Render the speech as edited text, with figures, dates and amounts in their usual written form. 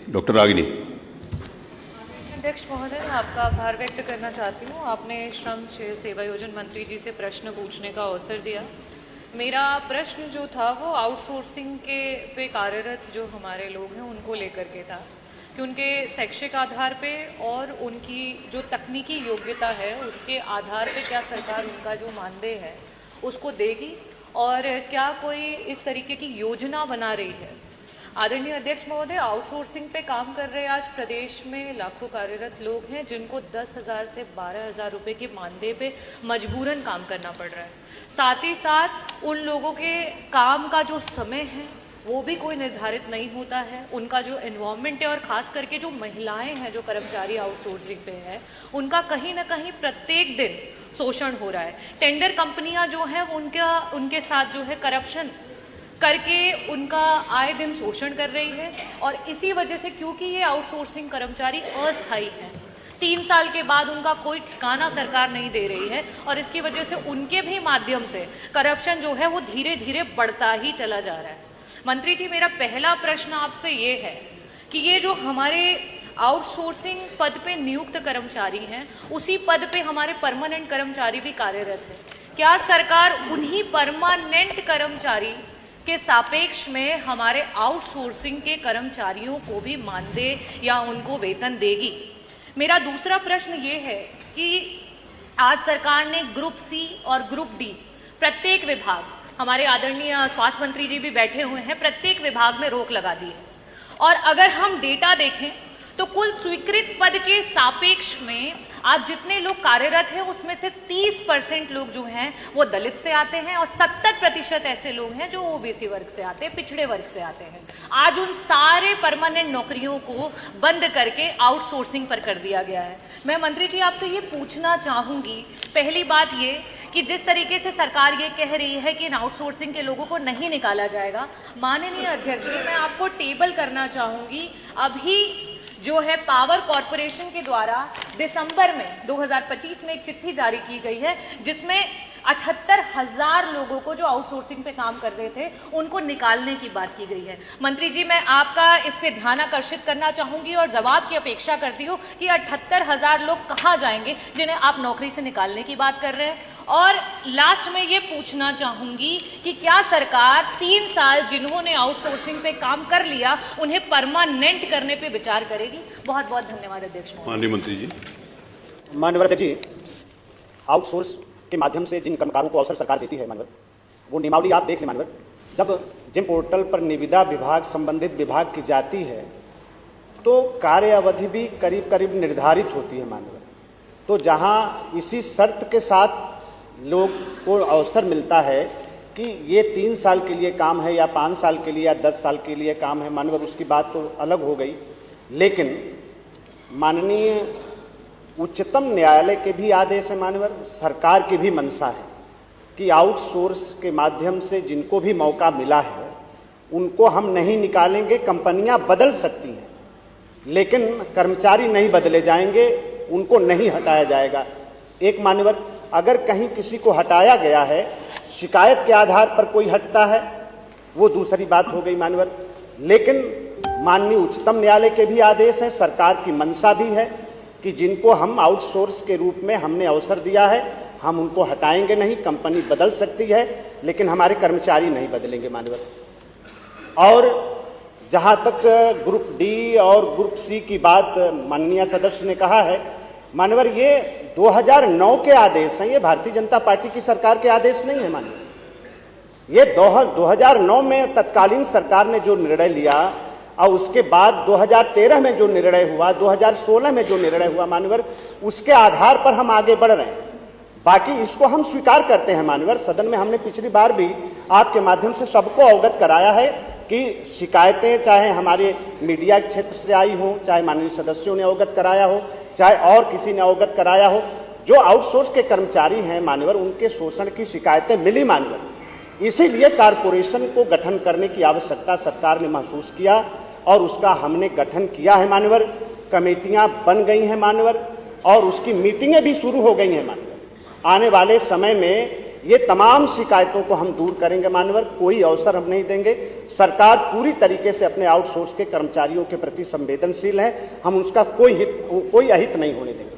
Doctor Ragini. अध्यक्ष महोदय, मैं आपका आभार व्यक्त करना चाहती हूँ। आपने श्रम सेवा योजन मंत्री जी से प्रश्न पूछने का अवसर दिया। मेरा प्रश्न जो था वो आउटसोर्सिंग के पे कार्यरत जो हमारे लोग हैं उनको लेकर के था कि उनके शैक्षिक आधार पे और उनकी जो तकनीकी योग्यता है उसके आधार पे क्या सरकार उनका जो मानदेय है उसको देगी और क्या कोई इस तरीके की योजना बना रही है। आदरणीय अध्यक्ष महोदय, आउटसोर्सिंग पे काम कर रहे आज प्रदेश में लाखों कार्यरत लोग हैं जिनको 10,000 से 12,000 रुपये के मानदेय पे मजबूरन काम करना पड़ रहा है। साथ ही साथ उन लोगों के काम का जो समय है वो भी कोई निर्धारित नहीं होता है। उनका जो एनवायरनमेंट है और ख़ास करके जो महिलाएं हैं जो कर्मचारी आउटसोर्सिंग पे है उनका कहीं ना कहीं प्रत्येक दिन शोषण हो रहा है। टेंडर कंपनियां जो हैं वो उनके साथ जो है करप्शन करके उनका आए दिन शोषण कर रही है और इसी वजह से क्योंकि ये आउटसोर्सिंग कर्मचारी अस्थायी हैं, 3 साल के बाद उनका कोई ठिकाना सरकार नहीं दे रही है और इसकी वजह से उनके भी माध्यम से करप्शन जो है वो धीरे धीरे बढ़ता ही चला जा रहा है। मंत्री जी, मेरा पहला प्रश्न आपसे ये है कि ये जो हमारे आउटसोर्सिंग पद पे नियुक्त कर्मचारी हैं उसी पद पे हमारे परमानेंट कर्मचारी भी कार्यरत हैं, क्या सरकार उन्हीं परमानेंट कर्मचारी के सापेक्ष में हमारे आउटसोर्सिंग के कर्मचारियों को भी मानदेय या उनको वेतन देगी? मेरा दूसरा प्रश्न ये है कि आज सरकार ने ग्रुप सी और ग्रुप डी प्रत्येक विभाग, हमारे आदरणीय स्वास्थ्य मंत्री जी भी बैठे हुए हैं, प्रत्येक विभाग में रोक लगा दी है और अगर हम डेटा देखें तो कुल स्वीकृत पद के सापेक्ष में आज जितने लोग कार्यरत हैं उसमें से 30% लोग जो हैं वो दलित से आते हैं और 70% ऐसे लोग हैं जो ओबीसी वर्ग से आते हैं, पिछड़े वर्ग से आते हैं। आज उन सारे परमानेंट नौकरियों को बंद करके आउटसोर्सिंग पर कर दिया गया है। मैं मंत्री जी आपसे ये पूछना चाहूँगी, पहली बात ये कि जिस तरीके से सरकार ये कह रही है कि इन आउटसोर्सिंग के लोगों को नहीं निकाला जाएगा, माननीय अध्यक्ष जी मैं आपको टेबल करना चाहूँगी। अभी जो है पावर कॉरपोरेशन के द्वारा दिसंबर में 2025 में एक चिट्ठी जारी की गई है जिसमें 78,000 लोगों को जो आउटसोर्सिंग पे काम कर रहे थे उनको निकालने की बात की गई है। मंत्री जी, मैं आपका इस पे ध्यान आकर्षित करना चाहूंगी और जवाब की अपेक्षा करती हूँ कि 78,000 लोग कहाँ जाएंगे जिन्हें आप नौकरी से निकालने की बात कर रहे हैं। और लास्ट में ये पूछना चाहूंगी कि क्या सरकार 3 साल जिन्होंने आउटसोर्सिंग पे काम कर लिया उन्हें परमानेंट करने पे विचार करेगी? बहुत बहुत धन्यवाद अध्यक्ष महोदय। माननीय मंत्री जी। माननीय अध्यक्ष जी, आउटसोर्स के माध्यम से जिन कर्मकारों को अवसर सरकार देती है माननीय, वो नियमावली आप देख लें माननीय। जब जिम पोर्टल पर निविदा विभाग संबंधित विभाग की जाती है तो कार्य अवधि भी करीब करीब निर्धारित होती है माननीय। तो जहाँ इसी शर्त के साथ लोग को अवसर मिलता है कि ये 3 साल के लिए काम है या 5 साल के लिए या 10 साल के लिए काम है माननीय, उसकी बात तो अलग हो गई। लेकिन माननीय उच्चतम न्यायालय के भी आदेश है माननीय, सरकार की भी मंशा है कि आउटसोर्स के माध्यम से जिनको भी मौका मिला है उनको हम नहीं निकालेंगे। कंपनियां बदल सकती हैं लेकिन कर्मचारी नहीं बदले जाएंगे, उनको नहीं हटाया जाएगा। एक मान्यवर, अगर कहीं किसी को हटाया गया है, शिकायत के आधार पर कोई हटता है, वो दूसरी बात हो गई मान्यवर। लेकिन माननीय उच्चतम न्यायालय के भी आदेश हैं, सरकार की मंशा भी है कि जिनको हम आउटसोर्स के रूप में हमने अवसर दिया है हम उनको हटाएंगे नहीं। कंपनी बदल सकती है लेकिन हमारे कर्मचारी नहीं बदलेंगे मान्यवर। और जहाँ तक ग्रुप डी और ग्रुप सी की बात माननीय सदस्य ने कहा है मान्यवर, ये 2009 के आदेश हैं, ये भारतीय जनता पार्टी की सरकार के आदेश नहीं है मान्यवर। ये 2009 में तत्कालीन सरकार ने जो निर्णय लिया और उसके बाद 2013 में जो निर्णय हुआ, 2016 में जो निर्णय हुआ मान्यवर, उसके आधार पर हम आगे बढ़ रहे हैं। बाकी इसको हम स्वीकार करते हैं मान्यवर। सदन में हमने पिछली बार भी आपके माध्यम से सबको अवगत कराया है कि शिकायतें चाहे हमारे मीडिया क्षेत्र से आई हो, चाहे माननीय सदस्यों ने अवगत कराया हो, चाहे और किसी ने अवगत कराया हो, जो आउटसोर्स के कर्मचारी हैं मान्यवर उनके शोषण की शिकायतें मिली मान्यवर। इसीलिए कारपोरेशन को गठन करने की आवश्यकता सरकार ने महसूस किया और उसका हमने गठन किया है मान्यवर। कमेटियां बन गई हैं मान्यवर और उसकी मीटिंगें भी शुरू हो गई हैं मान्यवर। आने वाले समय में ये तमाम शिकायतों को हम दूर करेंगे मान्यवर, कोई अवसर हम नहीं देंगे। सरकार पूरी तरीके से अपने आउटसोर्स के कर्मचारियों के प्रति संवेदनशील है, हम उसका कोई अहित नहीं होने देंगे।